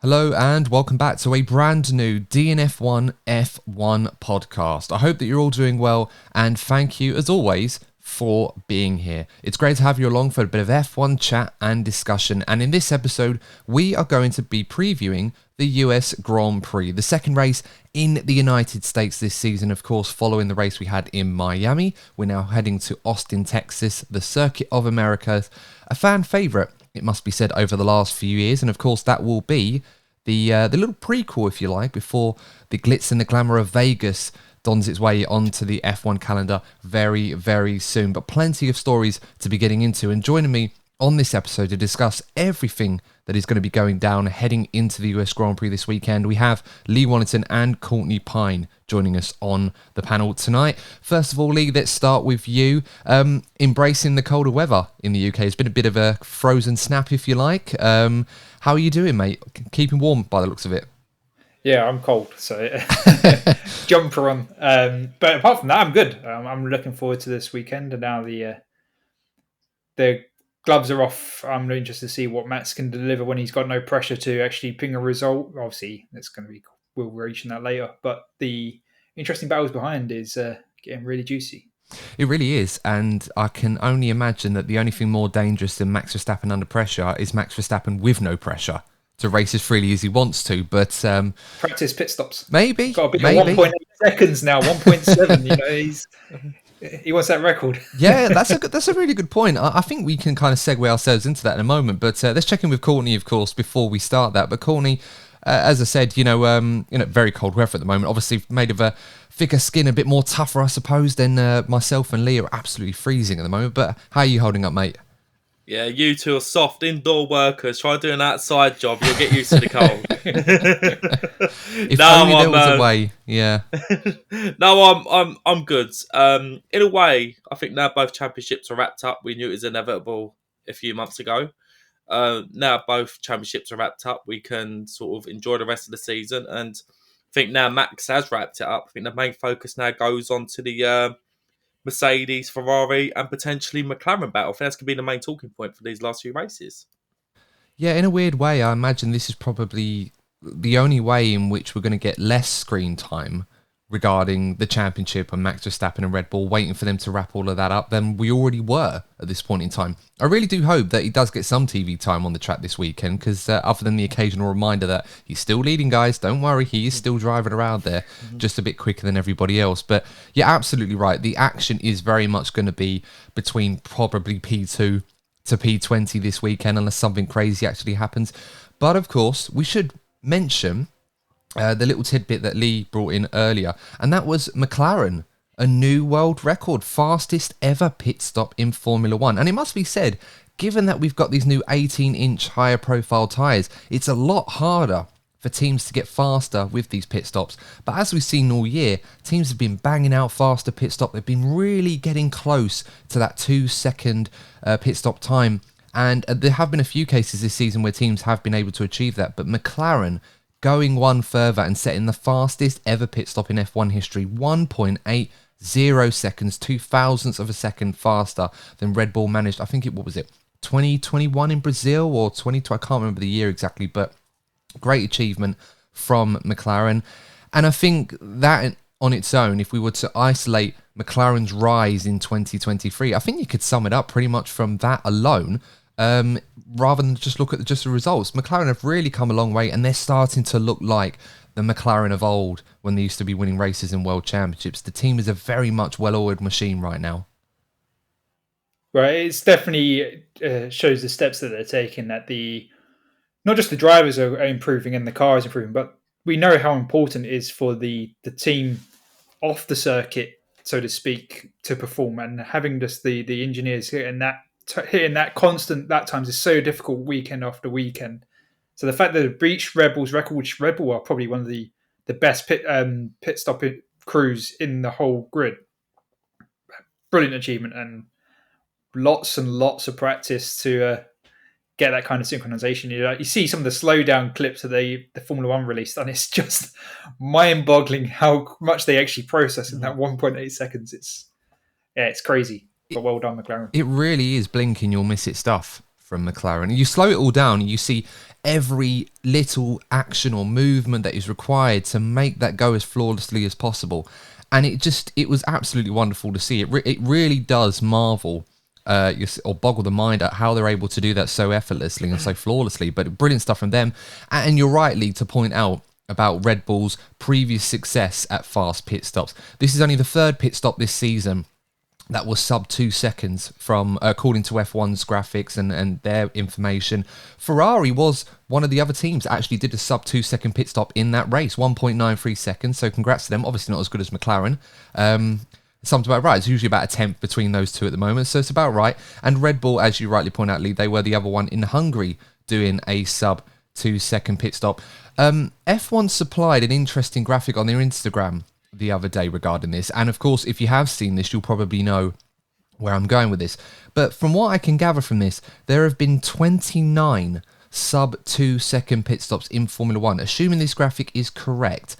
Hello and welcome back to a brand new DNF1 F1 podcast. I hope that you're all doing well and thank you as always for being here. It's great to have you along for a bit of F1 chat and discussion, and in this episode we are going to be previewing the US Grand Prix, the second race in the United States this season, of course, following the race we had in Miami. We're now heading to Austin, Texas, the Circuit of America, a fan favourite, it must be said, over the last few years, and of course that will be the little prequel, if you like, before the glitz and the glamour of Vegas dons its way onto the F1 calendar very, very soon. But plenty of stories to be getting into, and joining me on this episode to discuss everything that is going to be going down heading into the US Grand Prix this weekend, we have Lee Wallington and Courtney Pine joining us on the panel tonight. First of all, Lee, let's start with you. Embracing the colder weather in the UK. It's been a bit of a frozen snap, if you like. How are you doing, mate? Keeping warm by the looks of it. Yeah, I'm cold, so jumper on. But apart from that, I'm good. I'm looking forward to this weekend, and now the gloves are off. I'm really interested to see what Max can deliver when he's got no pressure to actually ping a result. Obviously, it's going to be we'll reach on that later. But the interesting battles behind is getting really juicy. It really is, and I can only imagine that the only thing more dangerous than Max Verstappen under pressure is Max Verstappen with no pressure to race as freely as he wants to. But practice pit stops. Maybe He's got a bit of 1.8 seconds now, 1.7. You know, he wants that record. Yeah, that's a really good point. I think we can kind of segue ourselves into that in a moment. But let's check in with Courtney, of course, before we start that. But Courtney, as I said, very cold weather at the moment. Obviously, made of a thicker skin, a bit more tougher, I suppose, than myself and Lee are absolutely freezing at the moment. But how are you holding up, mate? Yeah, you two are soft indoor workers. Try doing an outside job, you'll get used to the cold. If only there was a way, yeah. No, I'm good. In a way, I think now both championships are wrapped up. We knew it was inevitable a few months ago. Now both championships are wrapped up. We can sort of enjoy the rest of the season, and I think now Max has wrapped it up. I think the main focus now goes on to the Mercedes, Ferrari, and potentially McLaren battle. I think that's going to be the main talking point for these last few races. Yeah, in a weird way, I imagine this is probably the only way in which we're going to get less screen time regarding the championship and Max Verstappen and Red Bull, waiting for them to wrap all of that up than we already were at this point in time. I really do hope that he does get some TV time on the track this weekend, because other than the occasional reminder that he's still leading, guys, don't worry, he is still driving around there, just a bit quicker than everybody else. But you're absolutely right, the action is very much going to be between probably P2 to P20 this weekend, unless something crazy actually happens. But of course, we should mention the little tidbit that Lee brought in earlier, and that was McLaren, a new world record, fastest ever pit stop in Formula One. And it must be said, given that we've got these new 18-inch higher profile tyres, it's a lot harder for teams to get faster with these pit stops. But as we've seen all year, teams have been banging out faster pit stop. They've been really getting close to that 2-second pit stop time. And there have been a few cases this season where teams have been able to achieve that. But McLaren going one further and setting the fastest ever pit stop in F1 history, 1.80 seconds, 0.02 of a second faster than Red Bull managed. I think what was it, 2021 in Brazil or 22? I can't remember the year exactly, but great achievement from McLaren. And I think that on its own, if we were to isolate McLaren's rise in 2023, I think you could sum it up pretty much from that alone. Rather than just look at just the results. McLaren have really come a long way, and they're starting to look like the McLaren of old when they used to be winning races in world championships. The team is a very much well-oiled machine right now. Right, it's definitely shows the steps that they're taking, that not just the drivers are improving and the car is improving, but we know how important it is for the team off the circuit, so to speak, to perform, and having just the engineers hitting that constant that times is so difficult weekend after weekend. So the fact that it breached Red Bull's record, which Red Bull are probably one of the best pit stop crews in the whole grid, brilliant achievement, and lots and lots of practice to get that kind of synchronization. You see some of the slowdown clips that the Formula One released, and it's just mind-boggling how much they actually process in that 1.8 seconds. It's crazy. But well done, McLaren. It really is blink and you'll miss it stuff from McLaren. You slow it all down and you see every little action or movement that is required to make that go as flawlessly as possible. And it was absolutely wonderful to see. It really does marvel or boggle the mind at how they're able to do that so effortlessly and so flawlessly. But brilliant stuff from them. And you're right, Lee, to point out about Red Bull's previous success at fast pit stops. This is only the third pit stop this season that was sub 2 seconds from, according to F1's graphics and their information. Ferrari was one of the other teams that actually did a sub 2 second pit stop in that race, 1.93 seconds. So congrats to them. Obviously not as good as McLaren. Something about right. It's usually about a tenth between those two at the moment. So it's about right. And Red Bull, as you rightly point out, Lee, they were the other one in Hungary doing a sub 2 second pit stop. F1 supplied an interesting graphic on their Instagram the other day regarding this, and of course if you have seen this you'll probably know where I'm going with this, but from what I can gather from this, there have been 29 sub 2 second pit stops in Formula 1, assuming this graphic is correct.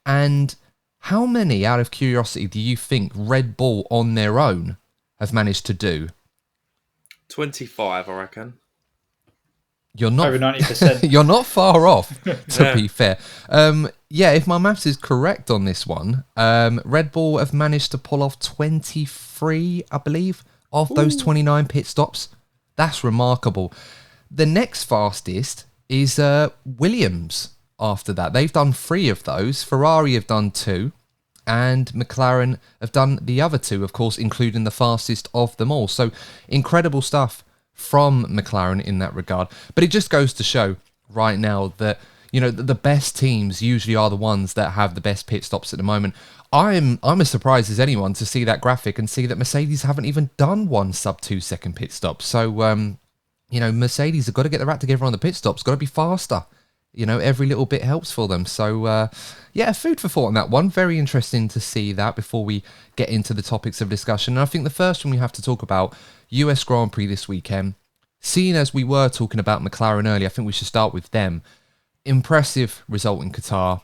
And how many, out of curiosity, do you think Red Bull on their own have managed to do? 25, I reckon. You're not over 90%. You're not far off, to be fair. If my maths is correct on this one, Red Bull have managed to pull off 23, I believe, of those 29 pit stops. That's remarkable. The next fastest is Williams. After that, they've done 3 of those. Ferrari have done 2, and McLaren have done the other 2, of course, including the fastest of them all. So incredible stuff from McLaren in that regard. But it just goes to show right now that, you know, the best teams usually are the ones that have the best pit stops at the moment. I'm as surprised as anyone to see that graphic and see that Mercedes haven't even done one sub 2 second pit stop. So, Mercedes have got to get their act together on the pit stops, got to be faster. You know, every little bit helps for them. So, food for thought on that one. Very interesting to see that before we get into the topics of discussion. And I think the first one we have to talk about, US Grand Prix this weekend. Seeing as we were talking about McLaren earlier, I think we should start with them. Impressive result in Qatar.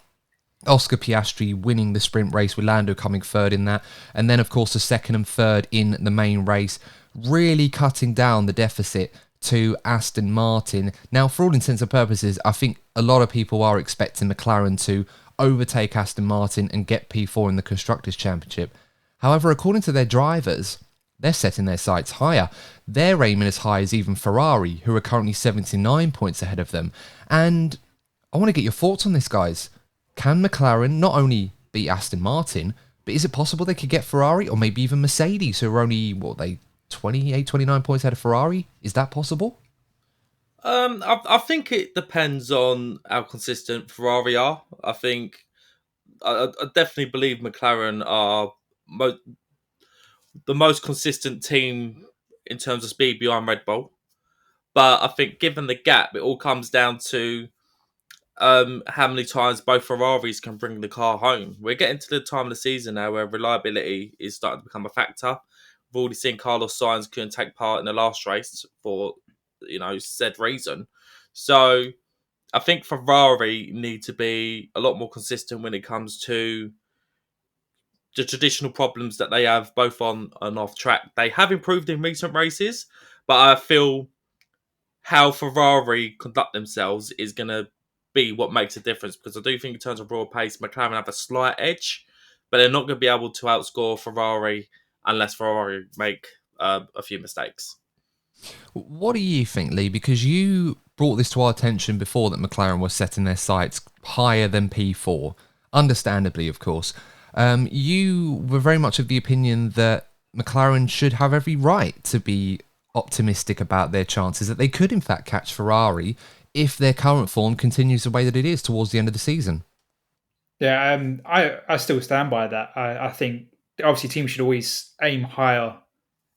Oscar Piastri winning the sprint race with Lando coming third in that. And then, of course, the second and third in the main race. Really cutting down the deficit to Aston Martin. Now, for all intents and purposes, I think a lot of people are expecting McLaren to overtake Aston Martin and get P4 in the Constructors' Championship. However, according to their drivers, they're setting their sights higher. They're aiming as high as even Ferrari, who are currently 79 points ahead of them. And I want to get your thoughts on this, guys. Can McLaren not only beat Aston Martin, but is it possible they could get Ferrari or maybe even Mercedes, who are only, 28, 29 points ahead of Ferrari? Is that possible? I think it depends on how consistent Ferrari are. I think I definitely believe McLaren are the most consistent team in terms of speed behind Red Bull. But I think given the gap, it all comes down to how many times both Ferraris can bring the car home. We're getting to the time of the season now where reliability is starting to become a factor. We've already seen Carlos Sainz couldn't take part in the last race for, said reason. So I think Ferrari need to be a lot more consistent when it comes to the traditional problems that they have both on and off track. They have improved in recent races, but I feel how Ferrari conduct themselves is going to be what makes a difference, because I do think in terms of raw pace, McLaren have a slight edge, but they're not going to be able to outscore Ferrari unless Ferrari make a few mistakes. What do you think, Lee? Because you brought this to our attention before that McLaren was setting their sights higher than P4. Understandably, of course. You were very much of the opinion that McLaren should have every right to be optimistic about their chances, that they could in fact catch Ferrari if their current form continues the way that it is towards the end of the season. Yeah, I still stand by that. I think obviously teams should always aim higher.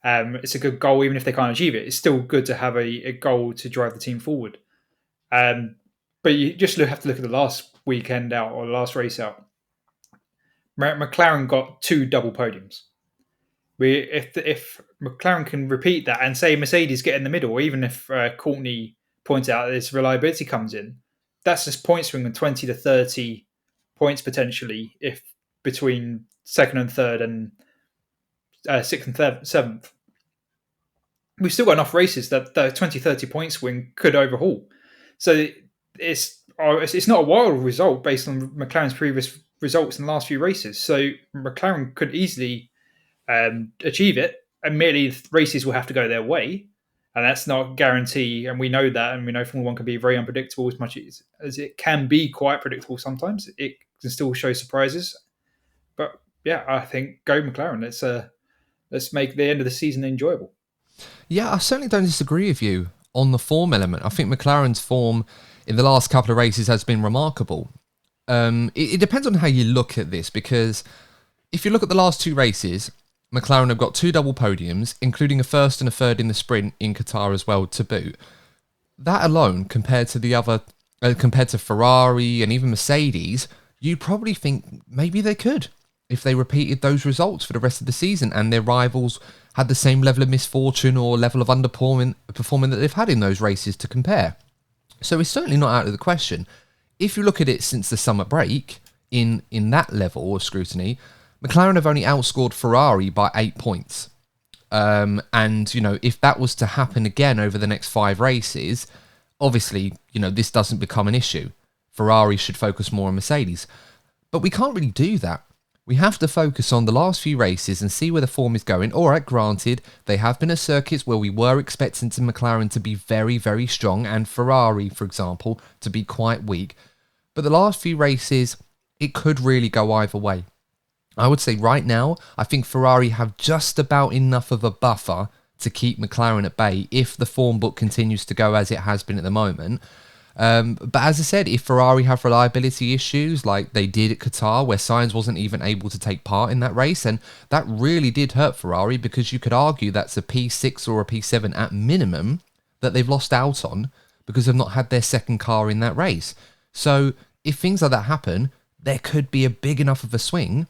It's a good goal, even if they can't achieve it. It's still good to have a goal to drive the team forward. But you just have to look at the last weekend out or last race out. McLaren got 2 double podiums. If McLaren can repeat that and say Mercedes get in the middle, or even if Courtney points out that this reliability comes in, that's just point swing of 20 to 30 points potentially if between second and third and sixth and seventh. we've still got enough races that the 20-30 points win could overhaul. So it's not a wild result based on McLaren's previous results in the last few races. So McLaren could easily achieve it. Admittedly, races will have to go their way, and that's not a guarantee. And we know that, and we know Formula One can be very unpredictable as much as it can be quite predictable sometimes. It can still show surprises. But yeah, I think go McLaren. Let's make the end of the season enjoyable. Yeah, I certainly don't disagree with you on the form element. I think McLaren's form in the last couple of races has been remarkable. It depends on how you look at this, because if you look at the last two races, McLaren have got 2 double podiums, including a first and a third in the sprint in Qatar as well to boot. That alone, compared to Ferrari and even Mercedes, you'd probably think maybe they could if they repeated those results for the rest of the season and their rivals had the same level of misfortune or level of underperforming that they've had in those races to compare. So it's certainly not out of the question. If you look at it since the summer break, in that level of scrutiny, McLaren have only outscored Ferrari by 8 points. And, if that was to happen again over the next 5 races, obviously, this doesn't become an issue. Ferrari should focus more on Mercedes. But we can't really do that. We have to focus on the last few races and see where the form is going. All right, granted, they have been at circuits where we were expecting McLaren to be very, very strong and Ferrari, for example, to be quite weak. But the last few races, it could really go either way. I would say right now, I think Ferrari have just about enough of a buffer to keep McLaren at bay if the form book continues to go as it has been at the moment. But as I said, if Ferrari have reliability issues like they did at Qatar, where Sainz wasn't even able to take part in that race, and that really did hurt Ferrari, because you could argue that's a P6 or a P7 at minimum that they've lost out on because they've not had their second car in that race. So if things like that happen, there could be a big enough of a swing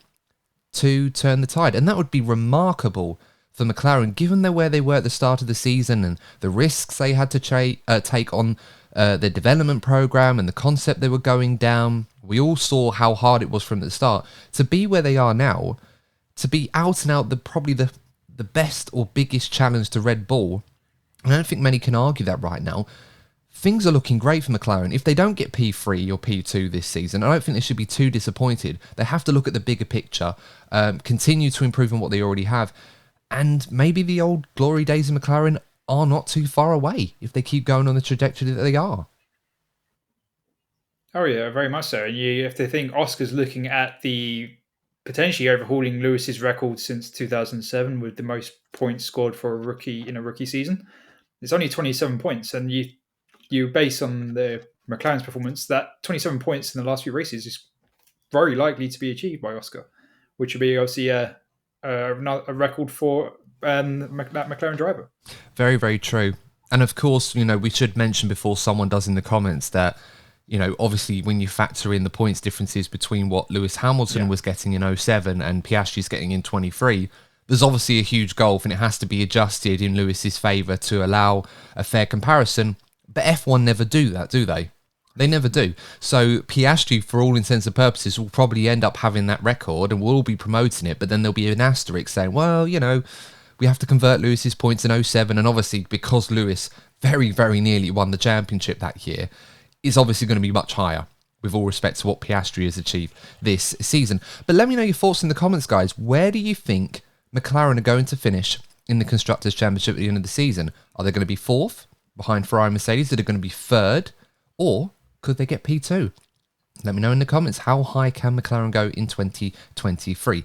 to turn the tide. And that would be remarkable for McLaren, given where they were at the start of the season and the risks they had to take on their development program and the concept they were going down. We all saw how hard it was from the start. To be where they are now, to be out and out probably the best or biggest challenge to Red Bull, and I don't think many can argue that right now. Things are looking great for McLaren. If they don't get P3 or P2 this season, I don't think they should be too disappointed. They have to look at the bigger picture, continue to improve on what they already have, and maybe the old glory days of McLaren are not too far away if they keep going on the trajectory that they are. Oh yeah, very much so. And you have to think Oscar's looking at the potentially overhauling Lewis's record since 2007 with the most points scored for a rookie in a rookie season. It's only 27 points, and you base on the McLaren's performance, that 27 points in the last few races is very likely to be achieved by Oscar, which would be obviously a record for that McLaren driver. Very, very true. And of course, we should mention before someone does in the comments that, obviously when you factor in the points differences between what Lewis Hamilton was getting in 07 and Piastri's getting in 23, there's obviously a huge gulf, and it has to be adjusted in Lewis's favour to allow a fair comparison. But F1 never do that, do they? They never do. So Piastri, for all intents and purposes, will probably end up having that record and we'll be promoting it. But then there'll be an asterisk saying, well, we have to convert Lewis's points in 07. And obviously, because Lewis very, very nearly won the championship that year, is obviously going to be much higher, with all respect to what Piastri has achieved this season. But let me know your thoughts in the comments, guys. Where do you think McLaren are going to finish in the Constructors' Championship at the end of the season? Are they going to be 4th behind Ferrari and Mercedes? Are they going to be 3rd? Or could they get P2? Let me know in the comments, how high can McLaren go in 2023?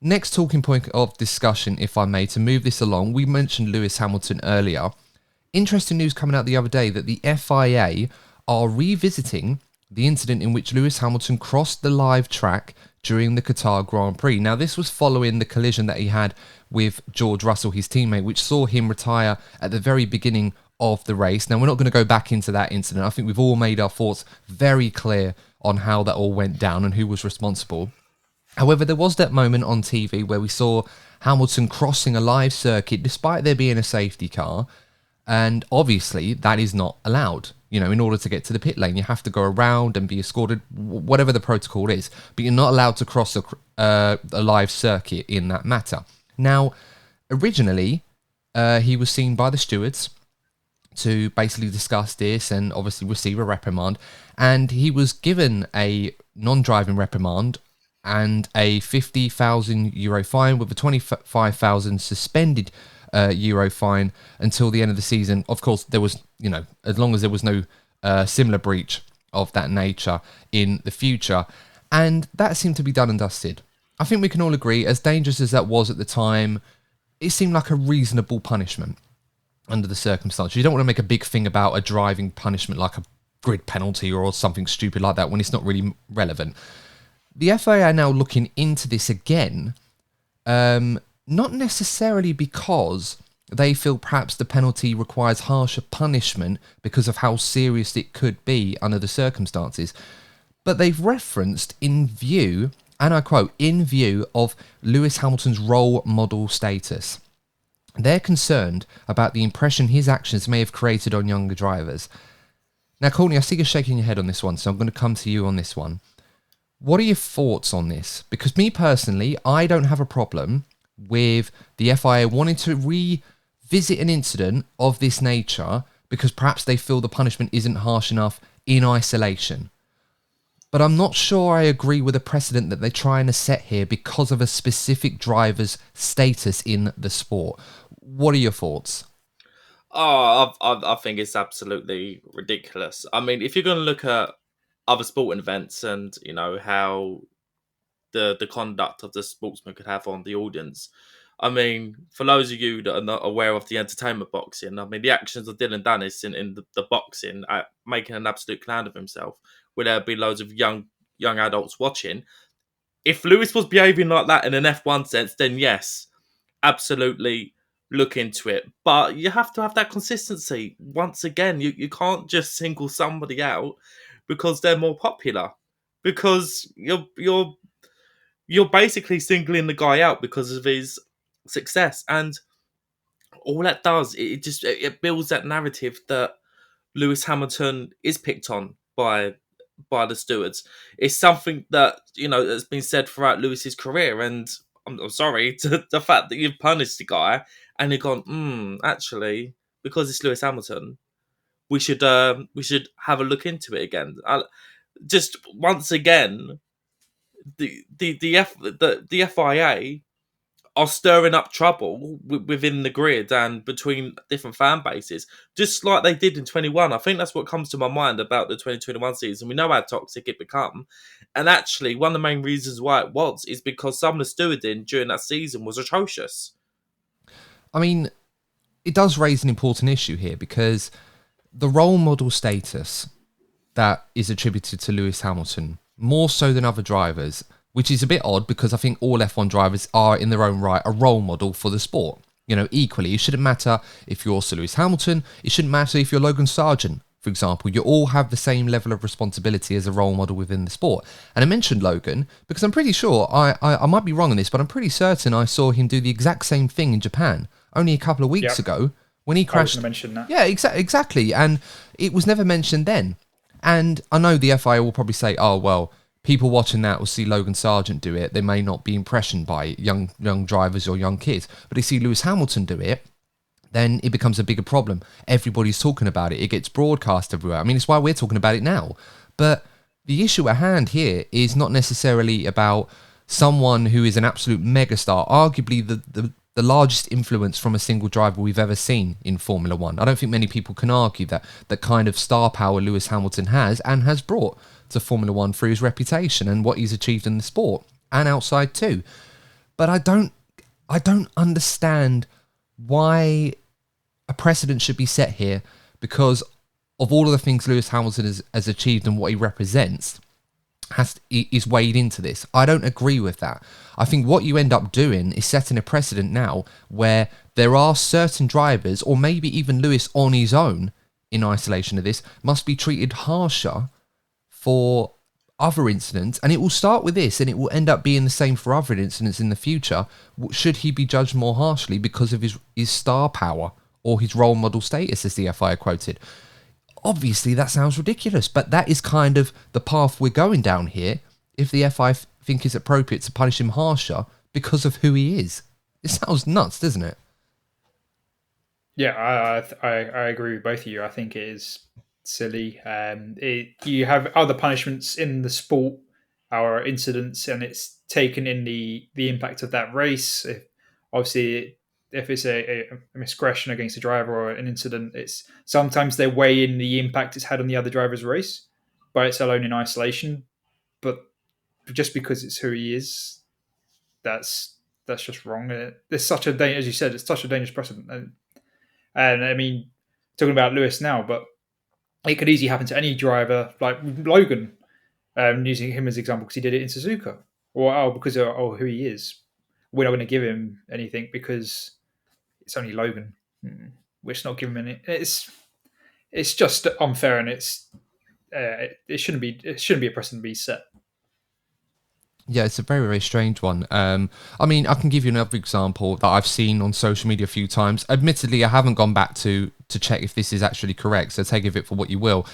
Next talking point of discussion, if I may, to move this along. We mentioned Lewis Hamilton earlier. Interesting news coming out the other day that the FIA are revisiting the incident in which Lewis Hamilton crossed the live track during the Qatar Grand Prix. Now, this was following the collision that he had with George Russell, his teammate, which saw him retire at the very beginning of the race. Now, we're not going to go back into that incident. I think we've all made our thoughts very clear on how that all went down and who was responsible. However, there was that moment on TV where we saw Hamilton crossing a live circuit despite there being a safety car, and obviously that is not allowed. In order to get to the pit lane, you have to go around and be escorted, whatever the protocol is, but you're not allowed to cross a live circuit in that matter. Now, originally, he was seen by the stewards to basically discuss this and obviously receive a reprimand. And he was given a non-driving reprimand and a €50,000 fine with a 25,000 suspended euro fine until the end of the season. Of course, there was, as long as there was no similar breach of that nature in the future. And that seemed to be done and dusted. I think we can all agree, as dangerous as that was at the time, it seemed like a reasonable punishment under the circumstances. You don't want to make a big thing about a driving punishment like a grid penalty or something stupid like that when it's not really relevant. The FIA are now looking into this again, not necessarily because they feel perhaps the penalty requires harsher punishment because of how serious it could be under the circumstances, but they've referenced in view, and I quote, in view of Lewis Hamilton's role model status. They're concerned about the impression his actions may have created on younger drivers. Now, Courtney, I see you shaking your head on this one, so I'm going to come to you on this one. What are your thoughts on this? Because me personally, I don't have a problem with the FIA wanting to revisit an incident of this nature because perhaps they feel the punishment isn't harsh enough in isolation. But I'm not sure I agree with the precedent that they're trying to set here because of a specific driver's status in the sport. What are your thoughts? Oh, I think it's absolutely ridiculous. I mean, if you're going to look at other sporting events and, how the conduct of the sportsman could have on the audience, I mean, for those of you that are not aware of the entertainment boxing, I mean, the actions of Dylan Dennis in the boxing, making an absolute clown of himself, where there'll be loads of young adults watching. If Lewis was behaving like that in an F1 sense, then yes, absolutely look into it. But you have to have that consistency. Once again, you can't just single somebody out because they're more popular. Because you're basically singling the guy out because of his success. And all that does, it builds that narrative that Lewis Hamilton is picked on by the stewards. It's something that, has been said throughout Lewis's career. And I'm sorry, to the fact that you've punished the guy and you've gone, actually, because it's Lewis Hamilton, we should have a look into it again. Just once again, the FIA are stirring up trouble within the grid and between different fan bases, just like they did in 21. I think that's what comes to my mind about the 2021 season. We know how toxic it become. And actually, one of the main reasons why it was is because some of the stewarding during that season was atrocious. I mean, it does raise an important issue here because the role model status that is attributed to Lewis Hamilton, more so than other drivers, which is a bit odd because I think all F1 drivers are in their own right a role model for the sport. Equally, it shouldn't matter if you're Sir Lewis Hamilton, it shouldn't matter if you're Logan Sargent, for example. You all have the same level of responsibility as a role model within the sport. And I mentioned Logan because I'm pretty sure, I might be wrong on this, but I'm pretty certain I saw him do the exact same thing in Japan only a couple of weeks ago when he crashed. I was going to mention that. Yeah, exactly. And it was never mentioned then. And I know the FIA will probably say, oh, well, people watching that will see Logan Sargent do it. They may not be impressioned by it, young drivers or young kids. But they see Lewis Hamilton do it, then it becomes a bigger problem. Everybody's talking about it. It gets broadcast everywhere. I mean, it's why we're talking about it now. But the issue at hand here is not necessarily about someone who is an absolute megastar, arguably the largest influence from a single driver we've ever seen in Formula One. I don't think many people can argue that the kind of star power Lewis Hamilton has and has brought to Formula One through his reputation and what he's achieved in the sport and outside too. But I don't understand why a precedent should be set here because of all of the things Lewis Hamilton has achieved and what he represents is weighed into this. I don't agree with that. I think what you end up doing is setting a precedent now where there are certain drivers, or maybe even Lewis on his own in isolation of this, must be treated harsher for other incidents, and it will start with this and it will end up being the same for other incidents in the future should he be judged more harshly because of his star power or his role model status, as the FIA quoted. Obviously that sounds ridiculous, but that is kind of the path we're going down here if the FIA think it's appropriate to punish him harsher because of who he is. It sounds nuts, doesn't it? Yeah, I agree with both of you. I think it is silly. You have other punishments in the sport, our incidents, and it's taken in the impact of that race. Obviously, if it's a miscretion against a driver or an incident, it's sometimes they weigh in the impact it's had on the other driver's race by its alone in isolation. But just because it's who he is, that's just wrong. It's such a as you said, it's such a dangerous precedent. And I mean, talking about Lewis now, but it could easily happen to any driver, like Logan, using him as an example because he did it in Suzuka, or because of who he is. We're not going to give him anything because it's only Logan. We're just not giving him any. It's just unfair, and it shouldn't be a precedent to be set. Yeah, it's a very, very strange one. I mean, I can give you another example that I've seen on social media a few times. Admittedly, I haven't gone back to check if this is actually correct, so take of it for what you will.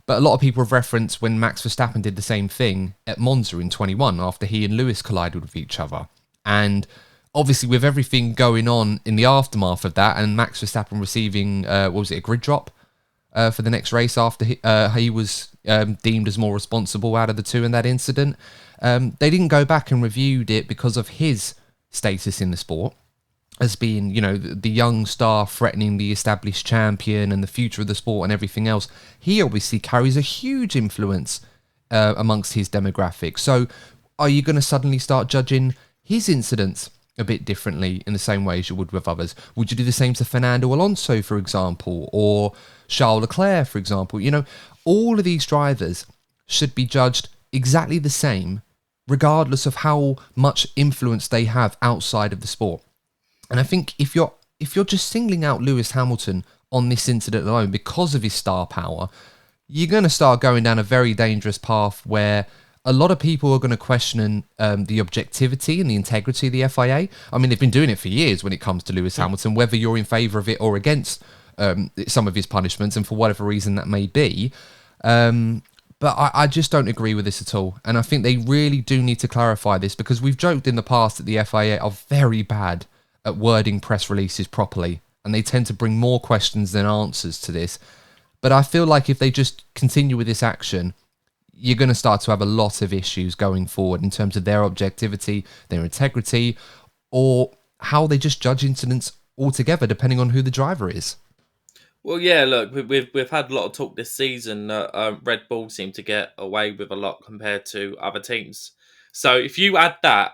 But a lot of people have referenced when Max Verstappen did the same thing at Monza in 21 after he and Lewis collided with each other. And obviously with everything going on in the aftermath of that and Max Verstappen receiving, a grid drop for the next race after he was deemed as more responsible out of the two in that incident. They didn't go back and reviewed it because of his status in the sport as being, the young star threatening the established champion and the future of the sport and everything else. He obviously carries a huge influence amongst his demographic. So are you going to suddenly start judging his incidents a bit differently in the same way as you would with others? Would you do the same to Fernando Alonso, for example, or Charles Leclerc, for example? All of these drivers should be judged exactly the same, regardless of how much influence they have outside of the sport. And I think if you're just singling out Lewis Hamilton on this incident alone because of his star power, you're going to start going down a very dangerous path where a lot of people are going to question the objectivity and the integrity of the FIA. I mean, they've been doing it for years when it comes to Lewis Hamilton, whether you're in favour of it or against some of his punishments, and for whatever reason that may be. But I just don't agree with this at all. And I think they really do need to clarify this, because we've joked in the past that the FIA are very bad at wording press releases properly, and they tend to bring more questions than answers to this. But I feel like if they just continue with this action, you're going to start to have a lot of issues going forward in terms of their objectivity, their integrity, or how they just judge incidents altogether, depending on who the driver is. Well, yeah, look, we've had a lot of talk this season that Red Bull seem to get away with a lot compared to other teams. So if you add that,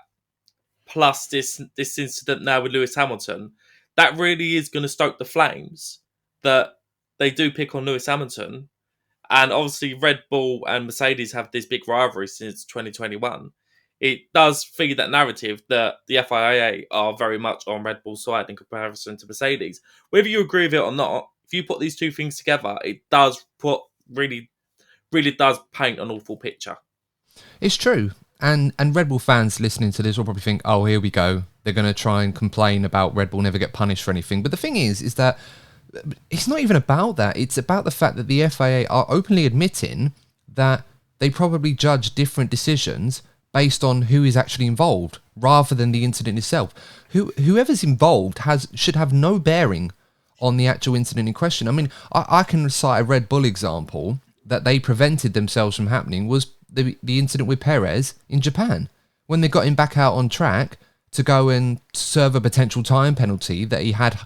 plus this incident now with Lewis Hamilton, that really is going to stoke the flames that they do pick on Lewis Hamilton. And obviously Red Bull and Mercedes have this big rivalry since 2021. It does feed that narrative that the FIA are very much on Red Bull's side in comparison to Mercedes. Whether you agree with it or not, if you put these two things together, it does really does paint an awful picture. It's true. And Red Bull fans listening to this will probably think, oh, here we go. They're going to try and complain about Red Bull never get punished for anything. But the thing is that it's not even about that. It's about the fact that the FIA are openly admitting that they probably judge different decisions based on who is actually involved rather than the incident itself. Whoever's involved should have no bearing on the actual incident in question. I mean, I can cite a Red Bull example that they prevented themselves from happening was the incident with Perez in Japan, when they got him back out on track to go and serve a potential time penalty that he had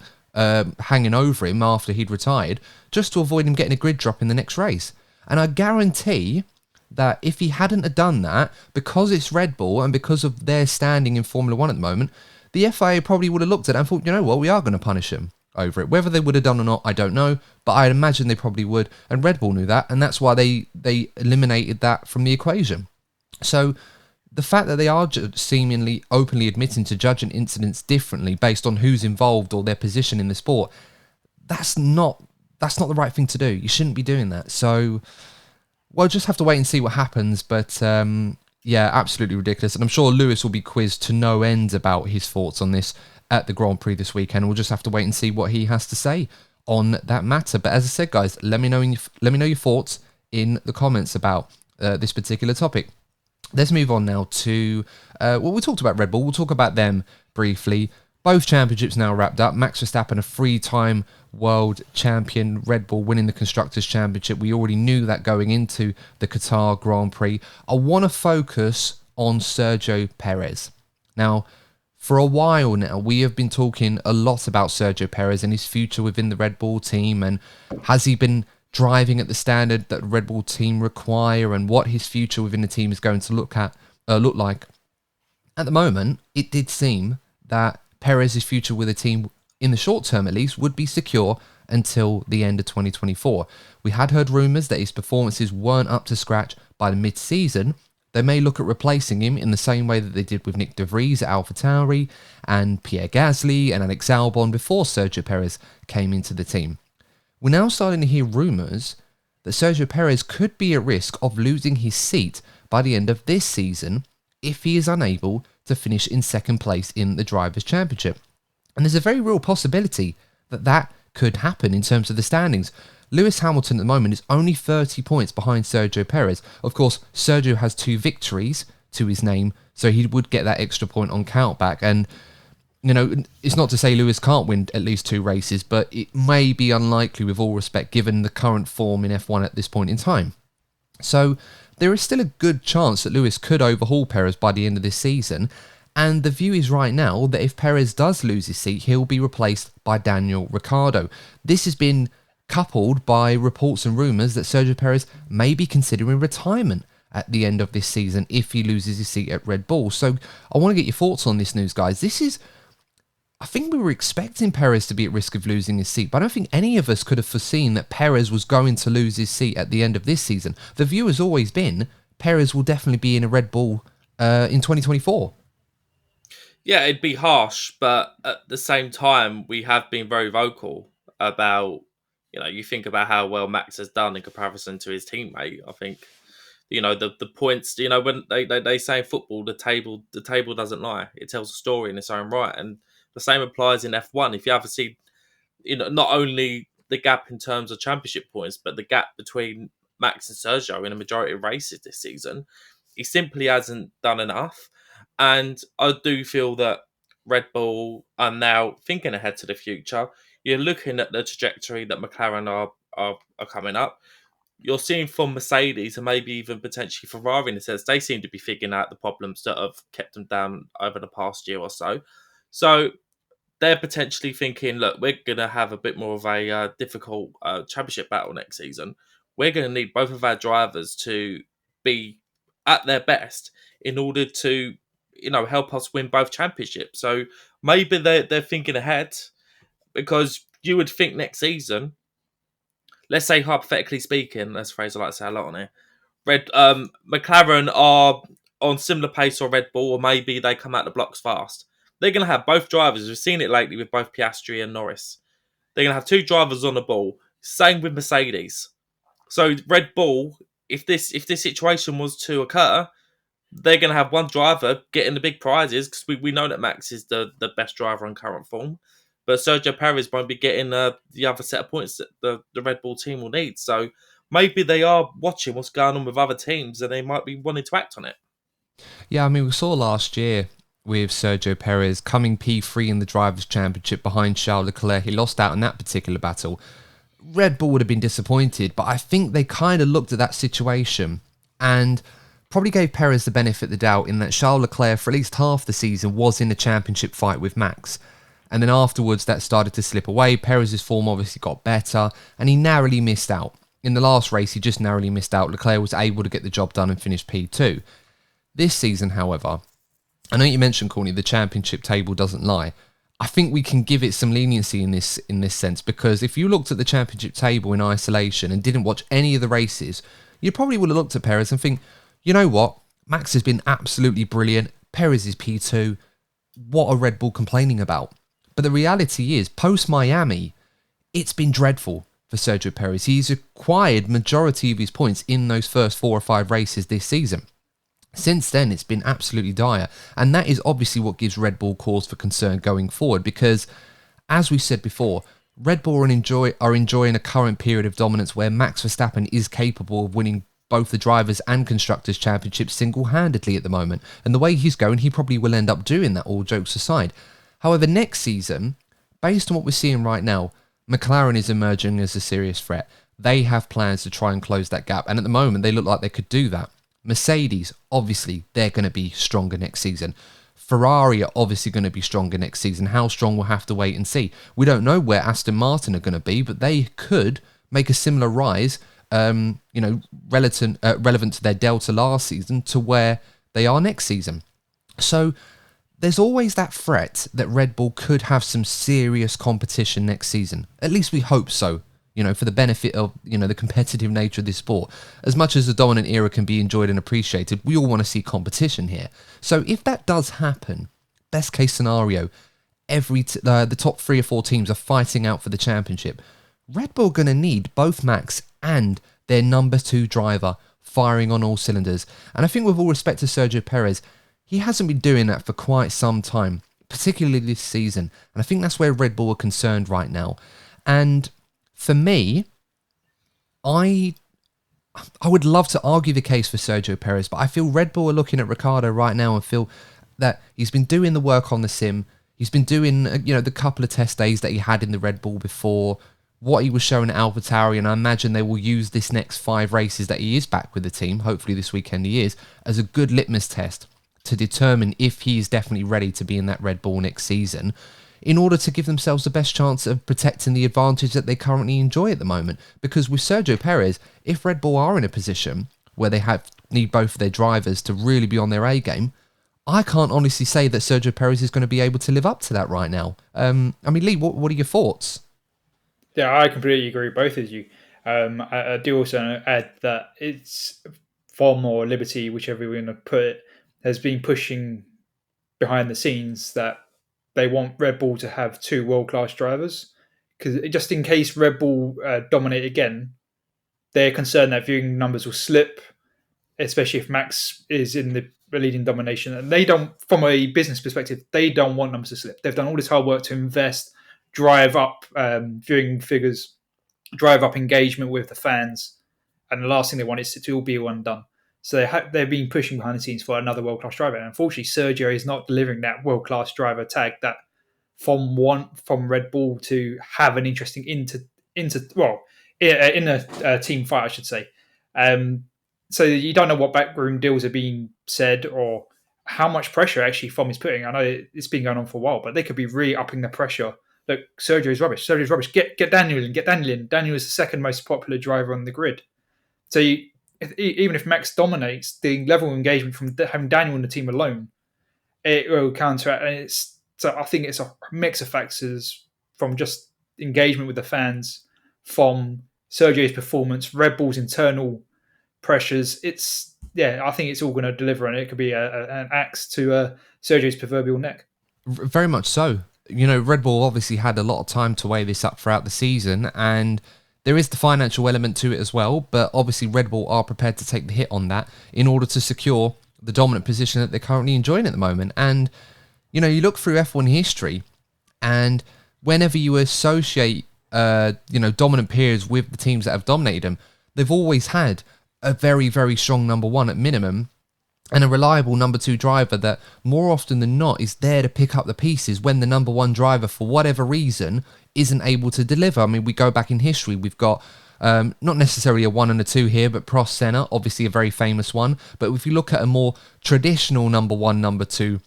hanging over him after he'd retired, just to avoid him getting a grid drop in the next race. And I guarantee that if he hadn't have done that, because it's Red Bull and because of their standing in Formula 1 at the moment, the FIA probably would have looked at it and thought, you know what, we are going to punish him over it. Whether they would have done or not, I don't know, but I'd imagine they probably would, and Red Bull knew that, and that's why they eliminated that from the equation. So the fact that they are seemingly openly admitting to judging incidents differently based on who's involved or their position in the sport, that's not the right thing to do. You shouldn't be doing that. So we'll just have to wait and see what happens. But yeah, absolutely ridiculous. And I'm sure Lewis will be quizzed to no end about his thoughts on this at the Grand Prix this weekend. We'll just have to wait and see what he has to say on that matter. But as I said, guys, let me know your thoughts in the comments about this particular topic. Let's move on now to, we talked about Red Bull. We'll talk about them briefly. Both championships now wrapped up. Max Verstappen, a 3-time world champion, Red Bull winning the Constructors' Championship. We already knew that going into the Qatar Grand Prix. I want to focus on Sergio Perez. Now, for a while now, we have been talking a lot about Sergio Perez and his future within the Red Bull team, and has he been driving at the standard that the Red Bull team require, and what his future within the team is going to look like. At the moment, it did seem that Perez's future with the team, in the short term at least, would be secure until the end of 2024. We had heard rumours that his performances weren't up to scratch by the mid-season. They may look at replacing him in the same way that they did with Nick De Vries at AlphaTauri and Pierre Gasly and Alex Albon before Sergio Perez came into the team. We're now starting to hear rumours that Sergio Perez could be at risk of losing his seat by the end of this season if he is unable to finish in second place in the Drivers' Championship. And there's a very real possibility that that could happen in terms of the standings. Lewis Hamilton at the moment is only 30 points behind Sergio Perez. Of course, Sergio has 2 victories to his name, so he would get that extra point on countback. And, you know, it's not to say Lewis can't win at least 2 races, but it may be unlikely with all respect given the current form in F1 at this point in time. So there is still a good chance that Lewis could overhaul Perez by the end of this season. And the view is right now that if Perez does lose his seat, he'll be replaced by Daniel Ricciardo. This has been coupled by reports and rumours that Sergio Perez may be considering retirement at the end of this season if he loses his seat at Red Bull. So I want to get your thoughts on this news, guys. I think we were expecting Perez to be at risk of losing his seat, but I don't think any of us could have foreseen that Perez was going to lose his seat at the end of this season. The view has always been Perez will definitely be in a Red Bull in 2024. Yeah, it'd be harsh, but at the same time, we have been very vocal about, you think about how well Max has done in comparison to his teammate. I think, the points, when they say in football, the table doesn't lie. It tells a story in its own right. And the same applies in F1. If you ever see, not only the gap in terms of championship points, but the gap between Max and Sergio in a majority of races this season, he simply hasn't done enough. And I do feel that Red Bull are now thinking ahead to the future. You're looking at the trajectory that McLaren are coming up. You're seeing from Mercedes and maybe even potentially Ferrari in a sense, they seem to be figuring out the problems that have kept them down over the past year or so. So they're potentially thinking, look, we're going to have a bit more of a difficult championship battle next season. We're going to need both of our drivers to be at their best in order to, help us win both championships. So maybe they're thinking ahead, because you would think next season, let's say hypothetically speaking, that's a phrase I like to say a lot on here, McLaren are on similar pace or Red Bull, or maybe they come out the blocks fast. They're going to have both drivers. We've seen it lately with both Piastri and Norris. They're going to have 2 drivers on the ball. Same with Mercedes. So Red Bull, if this situation was to occur, they're going to have one driver getting the big prizes, because we know that Max is the best driver in current form. But Sergio Perez won't be getting the other set of points that the Red Bull team will need. So maybe they are watching what's going on with other teams and they might be wanting to act on it. Yeah, I mean, we saw last year with Sergio Perez coming P3 in the Drivers' Championship behind Charles Leclerc. He lost out in that particular battle. Red Bull would have been disappointed, but I think they kind of looked at that situation and probably gave Perez the benefit of the doubt in that Charles Leclerc, for at least half the season, was in a championship fight with Max. And then afterwards, that started to slip away. Perez's form obviously got better, and he narrowly missed out. In the last race, he just narrowly missed out. Leclerc was able to get the job done and finish P2. This season, however, I know you mentioned, Courtney, the championship table doesn't lie. I think we can give it some leniency in this sense, because if you looked at the championship table in isolation and didn't watch any of the races, you probably would have looked at Perez and think, you know what? Max has been absolutely brilliant. Perez is P2. What are Red Bull complaining about? But the reality is, post-Miami, it's been dreadful for Sergio Perez. He's acquired majority of his points in those first 4 or 5 races this season. Since then, it's been absolutely dire. And that is obviously what gives Red Bull cause for concern going forward, because, as we said before, Red Bull are enjoying a current period of dominance where Max Verstappen is capable of winning both the Drivers' and Constructors' Championships single-handedly at the moment. And the way he's going, he probably will end up doing that, all jokes aside. However, next season, based on what we're seeing right now, McLaren is emerging as a serious threat. They have plans to try and close that gap. And at the moment, they look like they could do that. Mercedes, obviously, they're going to be stronger next season. Ferrari are obviously going to be stronger next season. How strong, we'll have to wait and see. We don't know where Aston Martin are going to be, but they could make a similar rise, relevant to their delta last season to where they are next season. So there's always that threat that Red Bull could have some serious competition next season. At least we hope so, for the benefit of, the competitive nature of this sport. As much as the dominant era can be enjoyed and appreciated, we all want to see competition here. So if that does happen, best case scenario, the top 3 or 4 teams are fighting out for the championship. Red Bull are going to need both Max and their number 2 driver firing on all cylinders. And I think with all respect to Sergio Perez, he hasn't been doing that for quite some time, particularly this season. And I think that's where Red Bull are concerned right now. And for me, I would love to argue the case for Sergio Perez, but I feel Red Bull are looking at Ricciardo right now and feel that he's been doing the work on the sim. He's been doing, the couple of test days that he had in the Red Bull before, what he was showing at AlphaTauri, and I imagine they will use this next 5 races that he is back with the team, hopefully this weekend he is, as a good litmus test to determine if he is definitely ready to be in that Red Bull next season, in order to give themselves the best chance of protecting the advantage that they currently enjoy at the moment. Because with Sergio Perez, if Red Bull are in a position where they need both of their drivers to really be on their A game, I can't honestly say that Sergio Perez is going to be able to live up to that right now. Lee, what are your thoughts? Yeah, I completely agree with both of you. I do also add that it's far more liberty, whichever we're going to put it, has been pushing behind the scenes that they want Red Bull to have 2 world-class drivers. Because just in case Red Bull dominate again, they're concerned that viewing numbers will slip, especially if Max is in the leading domination. And they don't, from a business perspective, they don't want numbers to slip. They've done all this hard work to invest, drive up viewing figures, drive up engagement with the fans. And the last thing they want is to all be undone. So they've been pushing behind the scenes for another world-class driver. And unfortunately, Sergio is not delivering that world-class driver tag that from Red Bull to have an interesting in a team fight, I should say. So you don't know what backroom deals are being said or how much pressure actually FOM is putting. I know it's been going on for a while, but they could be really upping the pressure. Look, Sergio's rubbish. Get Daniel in. Daniel is the second most popular driver on the grid. So even if Max dominates, the level of engagement from having Daniel in the team alone, it will counteract. And so I think it's a mix of factors from just engagement with the fans, from Sergio's performance, Red Bull's internal pressures. I think it's all going to deliver, and it could be an axe to Sergio's proverbial neck. Very much so. Red Bull obviously had a lot of time to weigh this up throughout the season, and there is the financial element to it as well, but obviously Red Bull are prepared to take the hit on that in order to secure the dominant position that they're currently enjoying at the moment. And, you look through F1 history, and whenever you associate, dominant periods with the teams that have dominated them, they've always had a very, very strong number 1 at minimum, and a reliable number 2 driver that more often than not is there to pick up the pieces when the number 1 driver, for whatever reason, isn't able to deliver. I mean, we go back in history, we've got not necessarily a 1 and a 2 here, but Prost Senna, obviously a very famous one. But if you look at a more traditional number 1, number 2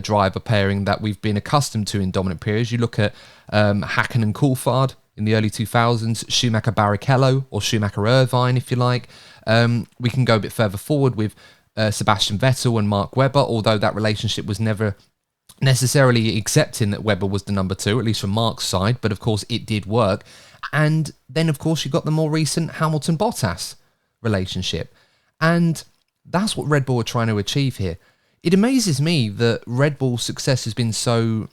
driver pairing that we've been accustomed to in dominant periods, you look at Hakkinen and Coulthard in the early 2000s, Schumacher Barrichello, or Schumacher Irvine, if you like. We can go a bit further forward with Sebastian Vettel and Mark Webber, although that relationship was never necessarily accepting that Webber was the number 2, at least from Mark's side, but of course it did work. And then of course you got the more recent Hamilton-Bottas relationship. And that's what Red Bull are trying to achieve here. It amazes me that Red Bull's success has been so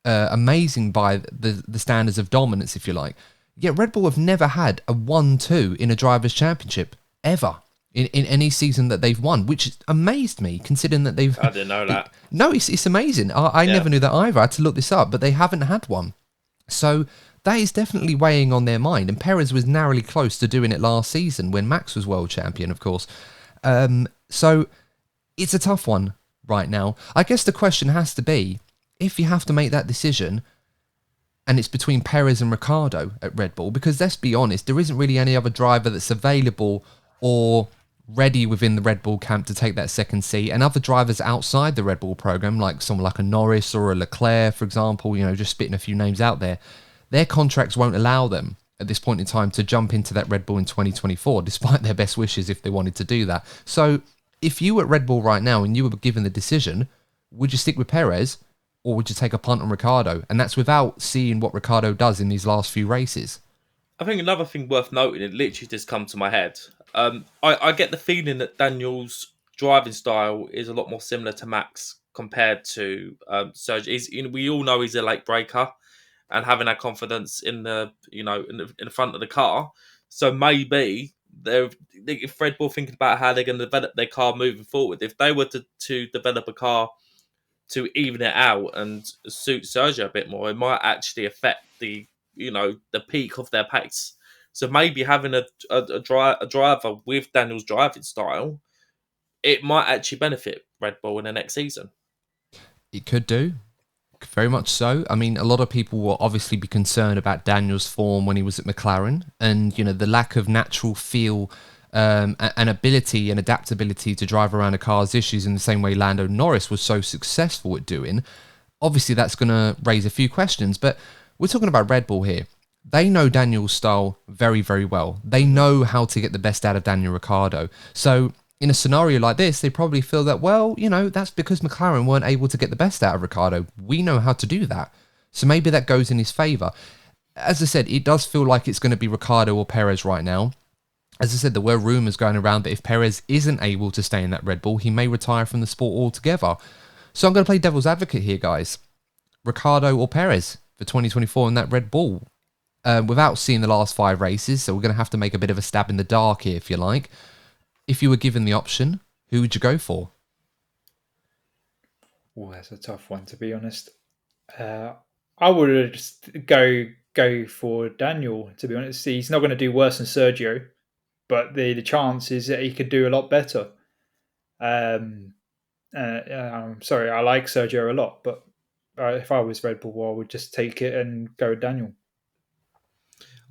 amazing by the standards of dominance, if you like. Yet Red Bull have never had a 1-2 in a Drivers' Championship, ever. In any season that they've won, which amazed me, considering that they've... I didn't know that. No, it's amazing. I never knew that either. I had to look this up, but they haven't had one. So that is definitely weighing on their mind. And Perez was narrowly close to doing it last season when Max was world champion, of course. So it's a tough one right now. I guess the question has to be, if you have to make that decision, and it's between Perez and Ricciardo at Red Bull, because let's be honest, there isn't really any other driver that's available or ready within the Red Bull camp to take that second seat. And other drivers outside the Red Bull program, like someone like a Norris or a Leclerc, for example, just spitting a few names out there, their contracts won't allow them at this point in time to jump into that Red Bull in 2024, despite their best wishes if they wanted to do that. So if you were at Red Bull right now and you were given the decision, would you stick with Perez or would you take a punt on Ricciardo? And that's without seeing what Ricciardo does in these last few races. I think another thing worth noting, it literally just come to my head. I get the feeling that Daniel's driving style is a lot more similar to Max compared to Sergio. We all know he's a late breaker and having that confidence in the front of the car. So maybe if Red Bull thinking about how they're going to develop their car moving forward, if they were to develop a car to even it out and suit Sergio a bit more, it might actually affect the peak of their pace. So maybe having a driver with Daniel's driving style, it might actually benefit Red Bull in the next season. It could do. Very much so. I mean, a lot of people will obviously be concerned about Daniel's form when he was at McLaren, and the lack of natural feel and ability and adaptability to drive around a car's issues in the same way Lando Norris was so successful at doing. Obviously, that's going to raise a few questions, but we're talking about Red Bull here. They know Daniel's style very, very well. They know how to get the best out of Daniel Ricciardo. So in a scenario like this, they probably feel that, well, that's because McLaren weren't able to get the best out of Ricciardo. We know how to do that. So maybe that goes in his favour. As I said, it does feel like it's going to be Ricciardo or Perez right now. As I said, there were rumours going around that if Perez isn't able to stay in that Red Bull, he may retire from the sport altogether. So I'm going to play devil's advocate here, guys. Ricciardo or Perez for 2024 in that Red Bull. Without seeing the last 5 races, so we're going to have to make a bit of a stab in the dark here, if you like. If you were given the option, who would you go for? Oh, that's a tough one, to be honest. I would just go for Daniel, to be honest. He's not going to do worse than Sergio, but the chance is that he could do a lot better. I'm sorry, I like Sergio a lot, but if I was Red Bull, I would just take it and go with Daniel.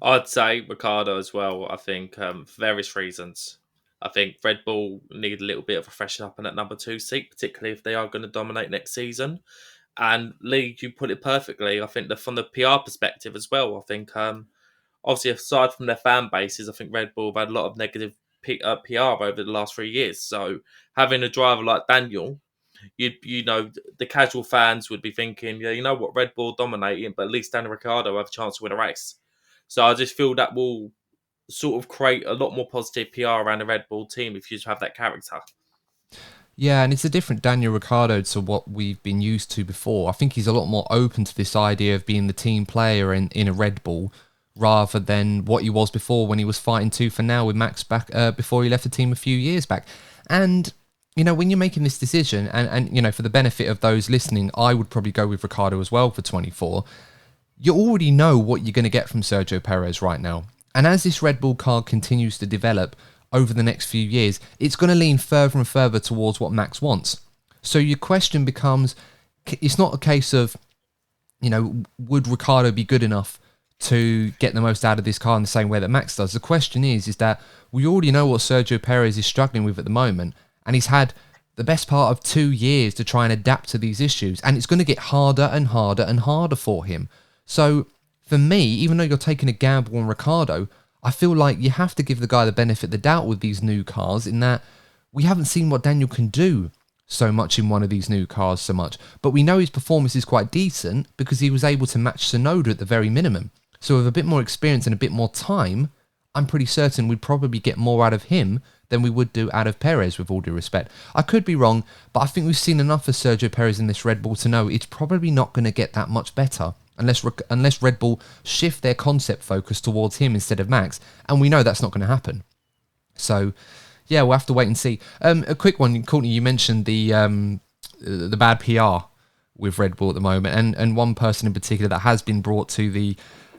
I'd say Ricciardo as well, I think, for various reasons. I think Red Bull need a little bit of a freshen up in that number 2 seat, particularly if they are going to dominate next season. And Lee, you put it perfectly. I think that from the PR perspective as well, I think, obviously, aside from their fan bases, I think Red Bull have had a lot of negative PR over the last 3 years. So having a driver like Daniel, the casual fans would be thinking, yeah, you know what, Red Bull dominating, but at least Daniel Ricciardo have a chance to win a race. So I just feel that will sort of create a lot more positive PR around the Red Bull team if you just have that character. Yeah, and it's a different Daniel Ricciardo to what we've been used to before. I think he's a lot more open to this idea of being the team player in a Red Bull rather than what he was before when he was fighting tooth and nail with Max back before he left the team a few years back. And when you're making this decision, and for the benefit of those listening, I would probably go with Ricciardo as well for 24. You already know what you're going to get from Sergio Perez right now. And as this Red Bull car continues to develop over the next few years, it's going to lean further and further towards what Max wants. So your question becomes, it's not a case of, would Ricciardo be good enough to get the most out of this car in the same way that Max does? The question is that we already know what Sergio Perez is struggling with at the moment, and he's had the best part of 2 years to try and adapt to these issues, and it's going to get harder and harder and harder for him. So for me, even though you're taking a gamble on Ricciardo, I feel like you have to give the guy the benefit of the doubt with these new cars, in that we haven't seen what Daniel can do so much in one of these new cars so much. But we know his performance is quite decent because he was able to match Tsunoda at the very minimum. So with a bit more experience and a bit more time, I'm pretty certain we'd probably get more out of him than we would do out of Perez, with all due respect. I could be wrong, but I think we've seen enough of Sergio Perez in this Red Bull to know it's probably not going to get that much better unless Red Bull shift their concept focus towards him instead of Max, and we know that's not going to happen. So, yeah, we'll have to wait and see. A quick one, Courtney, you mentioned the bad PR with Red Bull at the moment, and one person in particular that has been brought to the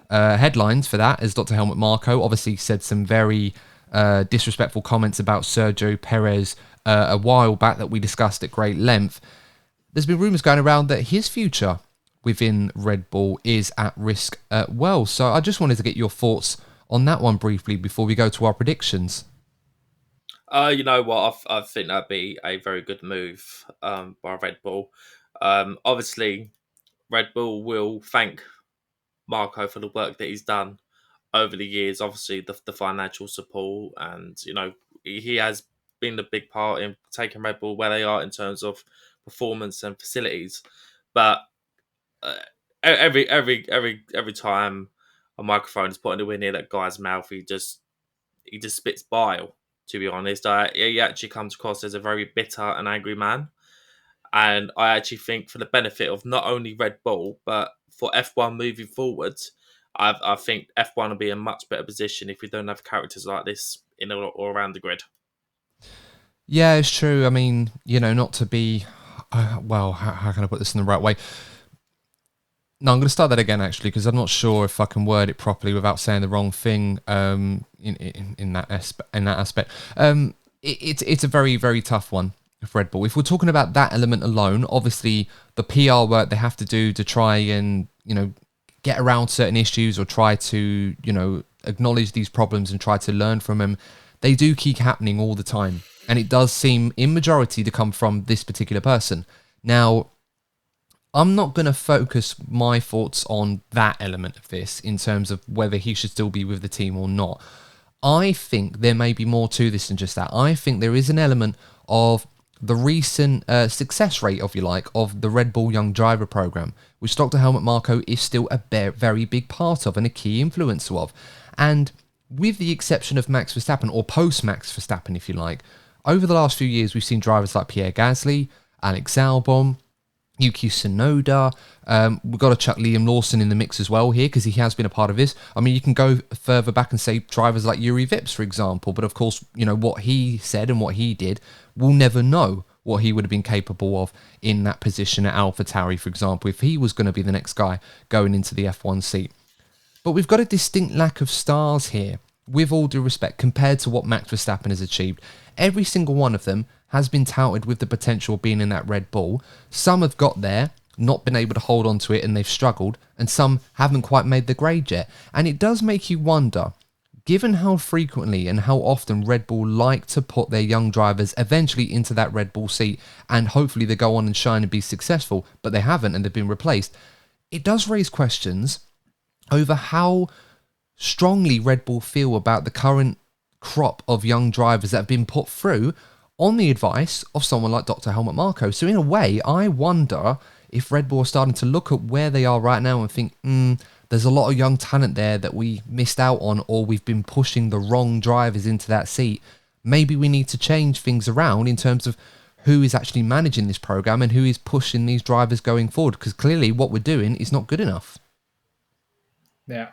headlines for that is Dr. Helmut Marko. Obviously said some very disrespectful comments about Sergio Perez a while back that we discussed at great length. There's been rumours going around that his future within Red Bull is at risk well. So I just wanted to get your thoughts on that one briefly before we go to our predictions. You know what? I think that'd be a very good move by Red Bull. Obviously, Red Bull will thank Marco for the work that he's done over the years. Obviously, the financial support, and he has been a big part in taking Red Bull where they are in terms of performance and facilities. But every time a microphone is put anywhere near that guy's mouth, he just spits bile. To be honest, he actually comes across as a very bitter and angry man. And I actually think, for the benefit of not only Red Bull but for F1 moving forward, I think F1 will be in a much better position if we don't have characters like this in or around the grid. Yeah, it's true. I mean, not to be, how can I put this in the right way? No, I'm going to start that again, actually, because I'm not sure if I can word it properly without saying the wrong thing in that aspect. It's a very, very tough one for Red Bull. If we're talking about that element alone, obviously the PR work they have to do to try and, get around certain issues or try to, acknowledge these problems and try to learn from them, they do keep happening all the time. And it does seem, in majority, to come from this particular person. Now, I'm not going to focus my thoughts on that element of this in terms of whether he should still be with the team or not. I think there may be more to this than just that. I think there is an element of the recent success rate, if you like, of the Red Bull Young Driver Program, which Dr. Helmut Marko is still a very big part of and a key influencer of. And with the exception of Max Verstappen, or post-Max Verstappen, if you like, over the last few years, we've seen drivers like Pierre Gasly, Alex Albon, Yuki Tsunoda. We've got to chuck Liam Lawson in the mix as well here, because he has been a part of this. I mean, you can go further back and say drivers like Yuri Vips, for example, but of course, what he said and what he did, we'll never know what he would have been capable of in that position at AlphaTauri, for example, if he was going to be the next guy going into the F1 seat. But we've got a distinct lack of stars here, with all due respect, compared to what Max Verstappen has achieved. Every single one of them has been touted with the potential of being in that Red Bull. Some have got there, not been able to hold on to it, and they've struggled, and some haven't quite made the grade yet. And it does make you wonder, given how frequently and how often Red Bull like to put their young drivers eventually into that Red Bull seat, and hopefully they go on and shine and be successful, but they haven't and they've been replaced, it does raise questions over how strongly Red Bull feel about the current crop of young drivers that have been put through on the advice of someone like Dr. Helmut Marko. So in a way, I wonder if Red Bull are starting to look at where they are right now and think, there's a lot of young talent there that we missed out on, or we've been pushing the wrong drivers into that seat. Maybe we need to change things around in terms of who is actually managing this program and who is pushing these drivers going forward, because clearly what we're doing is not good enough. Yeah,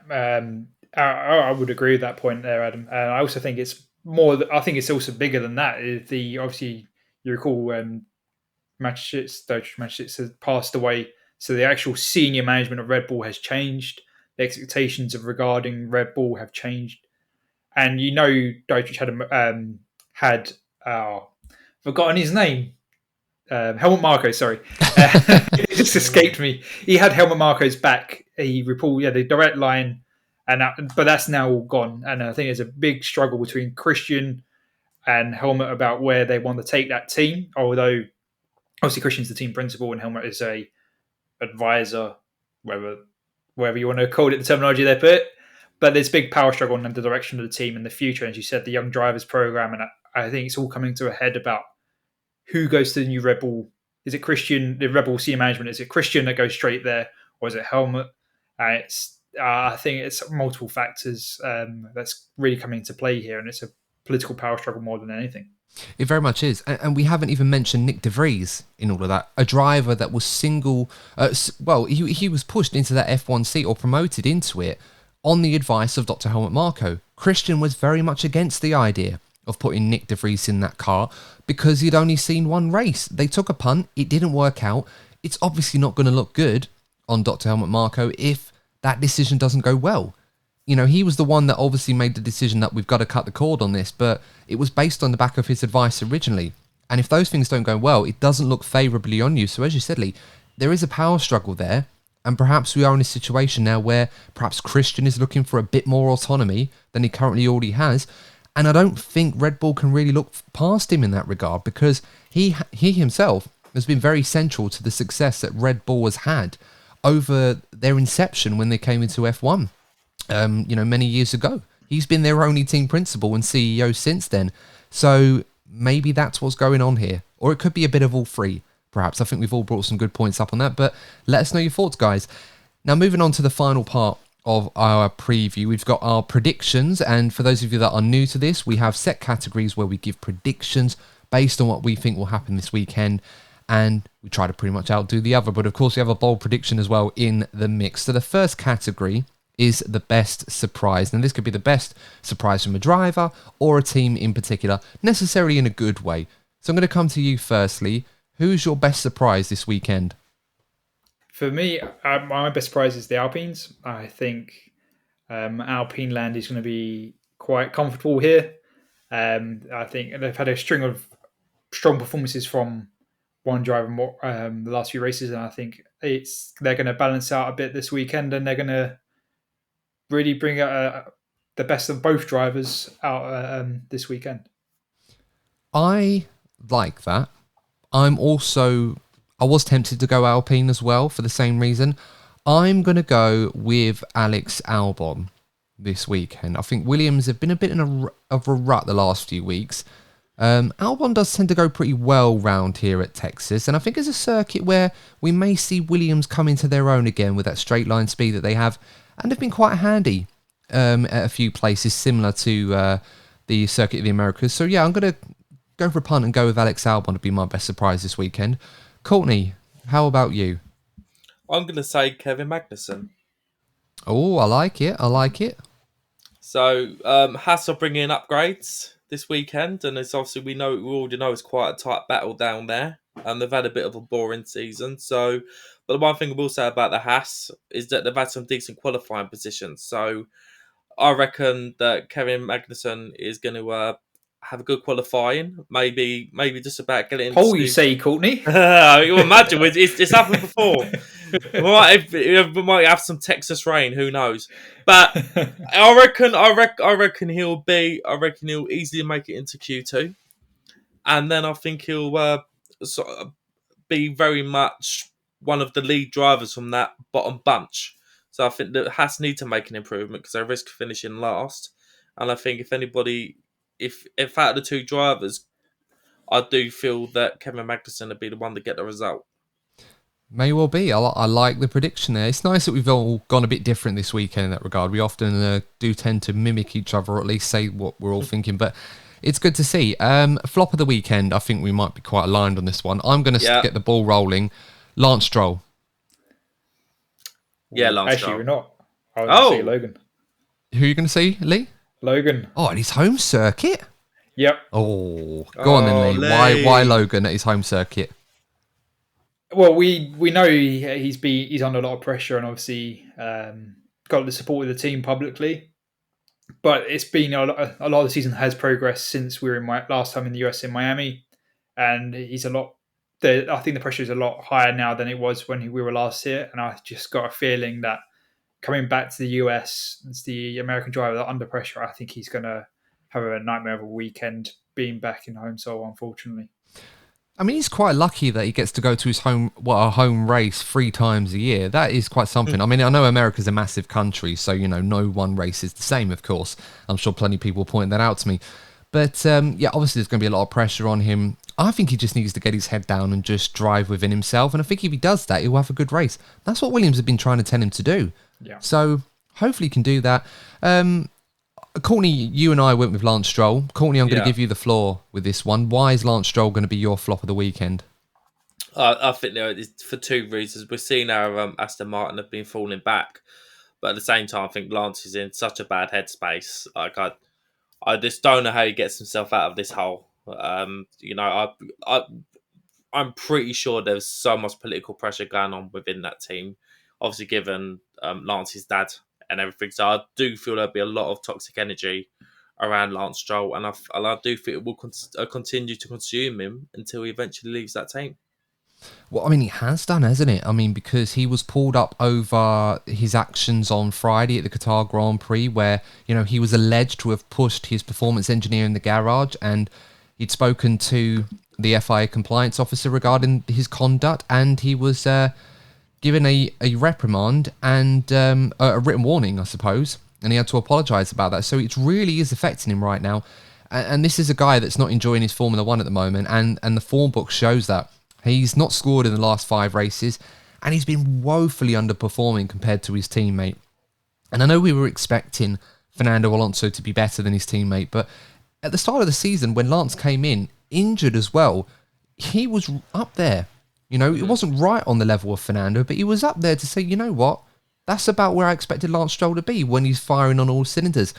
I would agree with that point there, Adam. And I also think it's more. I think it's also bigger than that. Obviously you recall Mateschitz has passed away, so the actual senior management of Red Bull has changed. The expectations of regarding Red Bull have changed, and Dietrich had forgotten his name. Helmut Marko, sorry. It just escaped me. He had Helmut Marko's back. He reported, the direct line, but that's now all gone. And I think there's a big struggle between Christian and Helmut about where they want to take that team. Although, obviously, Christian's the team principal and Helmut is a advisor, wherever you want to call it, the terminology they put. But there's big power struggle on the direction of the team in the future. As you said, the young drivers program, and I think it's all coming to a head about who goes to the new Red Bull. Is it Christian, the Red Bull senior management? Is it Christian that goes straight there, or is it Helmut? I think it's multiple factors that's really coming into play here, and it's a political power struggle more than anything. It very much is. And we haven't even mentioned Nick de Vries in all of that. A driver that was he was pushed into that F1 seat or promoted into it on the advice of Dr. Helmut Marko. Christian was very much against the idea of putting Nick de Vries in that car because he'd only seen one race. They took a punt. It didn't work out. It's obviously not going to look good on Dr. Helmut Marko if that decision doesn't go well. He was the one that obviously made the decision that we've got to cut the cord on this, but it was based on the back of his advice originally. And if those things don't go well, it doesn't look favourably on you. So as you said, Lee, there is a power struggle there. And perhaps we are in a situation now where perhaps Christian is looking for a bit more autonomy than he currently already has. And I don't think Red Bull can really look past him in that regard, because he himself has been very central to the success that Red Bull has had over their inception when they came into F1, many years ago. He's been their only team principal and CEO since then. So maybe that's what's going on here. Or it could be a bit of all three, perhaps. I think we've all brought some good points up on that, but let us know your thoughts, guys. Now, moving on to the final part of our preview, we've got our predictions. And for those of you that are new to this, we have set categories where we give predictions based on what we think will happen this weekend. And we try to pretty much outdo the other. But of course, we have a bold prediction as well in the mix. So the first category is the best surprise. And this could be the best surprise from a driver or a team in particular, necessarily in a good way. So I'm going to come to you firstly. Who's your best surprise this weekend? For me, my best surprise is the Alpines. I think Alpine land is going to be quite comfortable here. I think they've had a string of strong performances from one driver the last few races, and I think they're going to balance out a bit this weekend, and they're going to really bring out the best of both drivers out this weekend. I like that. I was tempted to go Alpine as well for the same reason. I'm going to go with Alex Albon this weekend. I think Williams have been a bit of a rut the last few weeks. Albon does tend to go pretty well round here at Texas, and I think it's a circuit where we may see Williams come into their own again with that straight line speed that they have, and they've been quite handy at a few places similar to the Circuit of the Americas. So yeah, I'm going to go for a punt and go with Alex Albon to be my best surprise this weekend. Courtney, how about you? I'm going to say Kevin Magnussen. Oh, I like it. So Haas are bringing upgrades this weekend, and it's obviously we already know it's quite a tight battle down there, and they've had a bit of a boring season. So, but the one thing I will say about the Haas is that they've had some decent qualifying positions. So, I reckon that Kevin Magnussen is going to have a good qualifying. Maybe just about getting into. Pole, you say, Courtney? You imagine it's happened before. We might have some Texas rain. Who knows? But I reckon he'll easily make it into Q2, and then I think he'll sort of be very much one of the lead drivers from that bottom bunch. So I think that Haas need to make an improvement because they risk finishing last. And I think if out of the two drivers, I do feel that Kevin Magnussen will be the one to get the result. May well be. I like the prediction there. It's nice that we've all gone a bit different this weekend in that regard. We often do tend to mimic each other, or at least say what we're all thinking. But it's good to see. Flop of the weekend, I think we might be quite aligned on this one. I'm going to get the ball rolling. Lance Stroll. Yeah, Lance Stroll. Actually, we're not. I was going to say Logan. Who are you going to see, Lee? Logan. Oh, at his home circuit? Yep. Oh, go on then, Lee. Why Logan at his home circuit? Well, we know he's under a lot of pressure, and obviously got the support of the team publicly. But it's been a lot of the season has progressed since we were last time in the US in Miami, and he's a lot. I think the pressure is a lot higher now than it was when we were last here, and I just got a feeling that coming back to the US, it's the American driver that under pressure. I think he's going to have a nightmare of a weekend being back in home soil, unfortunately. I mean, he's quite lucky that he gets to go to his home race 3 times a year. That is quite something. I mean, I know America's a massive country, so, no one race is the same, of course. I'm sure plenty of people point that out to me. But, obviously there's going to be a lot of pressure on him. I think he just needs to get his head down and just drive within himself. And I think if he does that, he'll have a good race. That's what Williams have been trying to tell him to do. Yeah. So, hopefully he can do that. Courtney, you and I went with Lance Stroll. Courtney, I'm going to give you the floor with this one. Why is Lance Stroll going to be your flop of the weekend? I think it's for 2 reasons. We're seeing our Aston Martin have been falling back, but at the same time, I think Lance is in such a bad headspace. Like I just don't know how he gets himself out of this hole. I'm pretty sure there's so much political pressure going on within that team. Obviously, given Lance's dad and everything. So I do feel there'll be a lot of toxic energy around Lance Stroll, and I do think it will continue to consume him until he eventually leaves that team. Well, I mean, he has done, hasn't it? I mean, because he was pulled up over his actions on Friday at the Qatar Grand Prix, where, he was alleged to have pushed his performance engineer in the garage, and he'd spoken to the FIA compliance officer regarding his conduct, and he was given a reprimand and a written warning, I suppose, and he had to apologise about that. So it really is affecting him right now. And this is a guy that's not enjoying his Formula 1 at the moment, and the form book shows that. He's not scored in the last 5 races, and he's been woefully underperforming compared to his teammate. And I know we were expecting Fernando Alonso to be better than his teammate, but at the start of the season, when Lance came in, injured as well, he was up there. It wasn't right on the level of Fernando, but he was up there to say, you know what? That's about where I expected Lance Stroll to be when he's firing on all cylinders.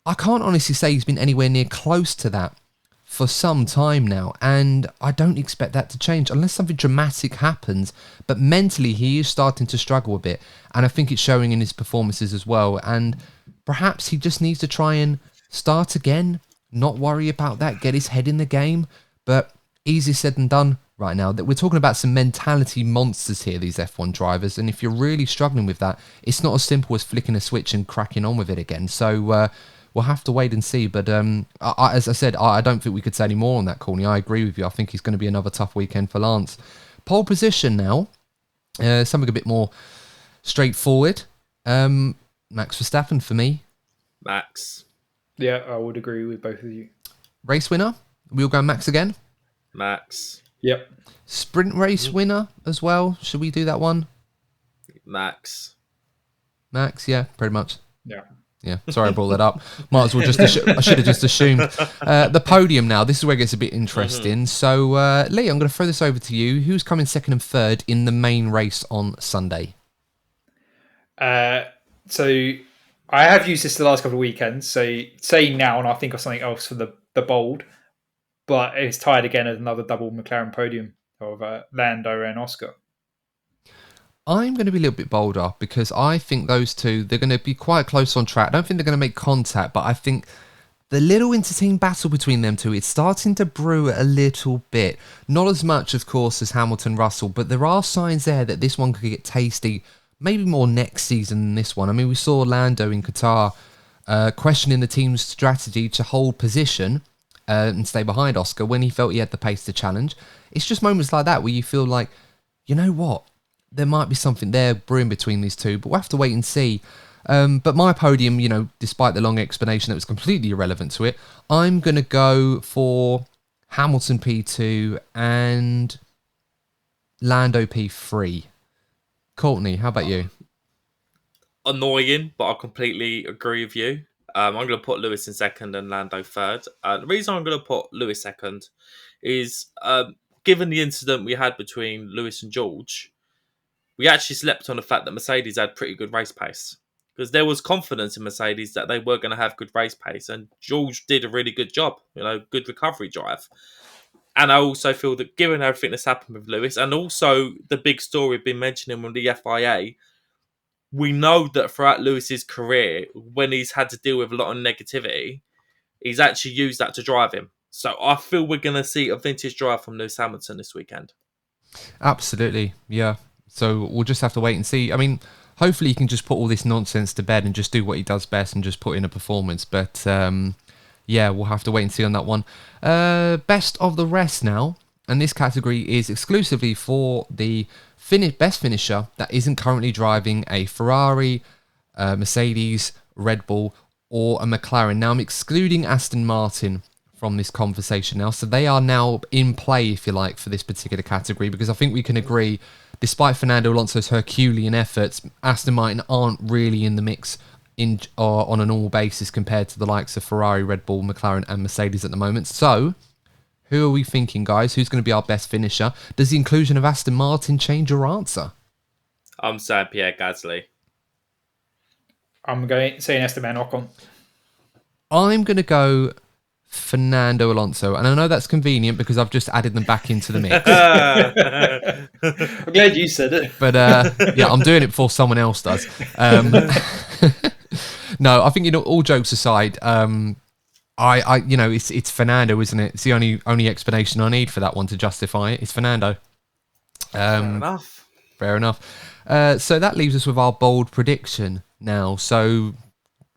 I can't honestly say he's been anywhere near close to that for some time now, and I don't expect that to change unless something dramatic happens. But mentally, he is starting to struggle a bit, and I think it's showing in his performances as well. And perhaps he just needs to try and start again, not worry about that, get his head in the game. But easier said than done right now. That we're talking about some mentality monsters here, these F1 drivers, and if you're really struggling with that, it's not as simple as flicking a switch and cracking on with it again. So we'll have to wait and see. But as I said, I don't think we could say any more on that, Courtney. I agree with you. I think it's going to be another tough weekend for Lance. Pole position now. Something a bit more straightforward. Max Verstappen for me. Max. Yeah, I would agree with both of you. Race winner. We'll go Max again. Max. Yep. Sprint race winner as well. Should we do that one? Max. Max, yeah, pretty much. Yeah. Yeah, sorry I brought that up. Might as well I should have just assumed. The podium now, this is where it gets a bit interesting. So, Lee, I'm going to throw this over to you. Who's coming second and third in the main race on Sunday? So, I have used this the last couple of weekends. So, say now, and I'll think of something else for the bold. But it's tied again as another double McLaren podium of Lando and Oscar. I'm going to be a little bit bolder because I think those two, they're going to be quite close on track. I don't think they're going to make contact, but I think the little inter-team battle between them two, it's starting to brew a little bit. Not as much, of course, as Hamilton-Russell, but there are signs there that this one could get tasty, maybe more next season than this one. I mean, we saw Lando in Qatar questioning the team's strategy to hold position and stay behind Oscar when he felt he had the pace to challenge. It's just moments like that where you feel like, you know what? There might be something there brewing between these two, but we'll have to wait and see. But my podium, despite the long explanation that was completely irrelevant to it, I'm going to go for Hamilton P2 and Lando P3. Courtney, how about you? Annoying, but I completely agree with you. I'm going to put Lewis in second and Lando third. The reason I'm going to put Lewis second is, given the incident we had between Lewis and George, we actually slept on the fact that Mercedes had pretty good race pace. Because there was confidence in Mercedes that they were going to have good race pace. And George did a really good job, good recovery drive. And I also feel that given everything that's happened with Lewis, and also the big story we've been mentioning with the FIA, we know that throughout Lewis's career, when he's had to deal with a lot of negativity, he's actually used that to drive him. So I feel we're going to see a vintage drive from Lewis Hamilton this weekend. Absolutely, yeah. So we'll just have to wait and see. I mean, hopefully he can just put all this nonsense to bed and just do what he does best and just put in a performance. But yeah, we'll have to wait and see on that one. Best of the rest now. And this category is exclusively for the best finisher that isn't currently driving a Ferrari, Mercedes, Red Bull, or a McLaren. Now, I'm excluding Aston Martin from this conversation now. So they are now in play, if you like, for this particular category, because I think we can agree, despite Fernando Alonso's Herculean efforts, Aston Martin aren't really in the mix on a normal basis compared to the likes of Ferrari, Red Bull, McLaren, and Mercedes at the moment. So, who are we thinking, guys? Who's going to be our best finisher? Does the inclusion of Aston Martin change your answer? I'm saying Pierre Gasly. I'm saying Esteban Ocon. I'm going to go Fernando Alonso, and I know that's convenient because I've just added them back into the mix. I'm glad you said it. But yeah, I'm doing it before someone else does. No, I think, all jokes aside, it's Fernando, isn't it? It's the only explanation I need for that one to justify it. It's Fernando. Fair enough. Fair enough. So that leaves us with our bold prediction now. So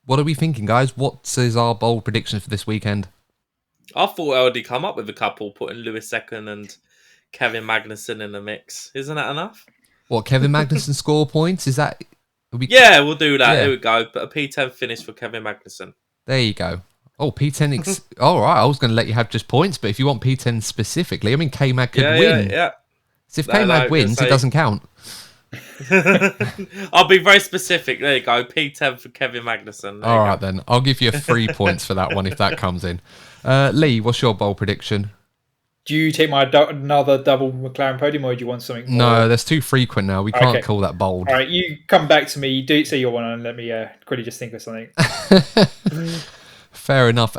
what are we thinking, guys? What is our bold prediction for this weekend? I thought I already come up with a couple, putting Lewis second and Kevin Magnussen in the mix. Isn't that enough? What, Kevin Magnussen score points? Is that... Yeah, we'll do that. Yeah. There we go. But a P10 finish for Kevin Magnussen. There you go. Oh, P10... All right, I was going to let you have just points, but if you want P10 specifically, I mean, K-Mag could win. Yeah. So if K-Mag wins, it doesn't count. I'll be very specific. There you go. P10 for Kevin Magnussen. All right, then. I'll give you 3 points for that one if that comes in. Lee, what's your bold prediction? Do you take my another double McLaren podium, or do you want something more? No, that's too frequent now. We can't call that bold. All right, you come back to me. Do say your one, and let me quickly just think of something. Fair enough.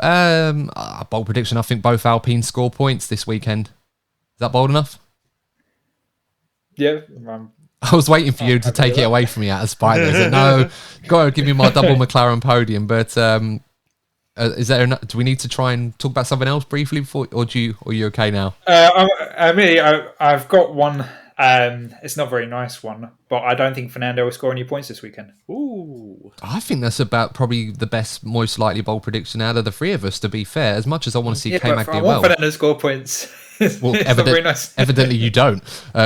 Bold prediction. I think both Alpines score points this weekend. Is that bold enough? Yeah. I was waiting for you to take it away from me out of spite. I said, no, go give me my double McLaren podium. But is there? Do we need to try and talk about something else briefly before, or are you okay now? I've got one. It's not a very nice one, but I don't think Fernando will score any points this weekend. Ooh. I think that's about probably the best, most likely bold prediction out of the three of us. To be fair, as much as I want to see K-Mag do well, I want Fernando to score points. Well, not very nice. Evidently you don't.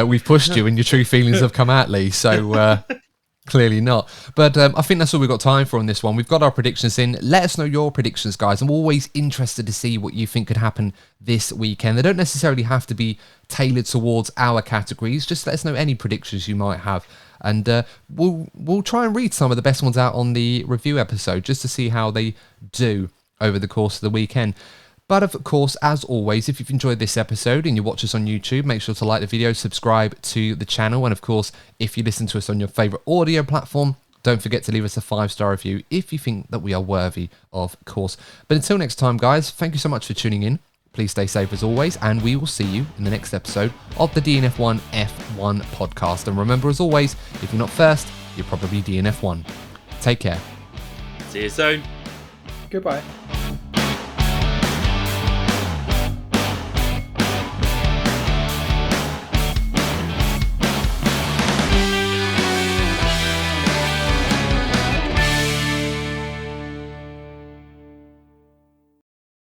We've pushed you, and your true feelings have come out, Lee. So. Clearly not. But I think that's all we've got time for on this one. We've got our predictions in. Let us know your predictions, guys. I'm always interested to see what you think could happen this weekend. They don't necessarily have to be tailored towards our categories. Just let us know any predictions you might have. And we'll try and read some of the best ones out on the review episode just to see how they do over the course of the weekend. But of course, as always, if you've enjoyed this episode and you watch us on YouTube, make sure to like the video, subscribe to the channel. And of course, if you listen to us on your favourite audio platform, don't forget to leave us a 5-star review if you think that we are worthy, of course. But until next time, guys, thank you so much for tuning in. Please stay safe as always, and we will see you in the next episode of the DNF1 F1 podcast. And remember, as always, if you're not first, you're probably DNF1. Take care. See you soon. Goodbye.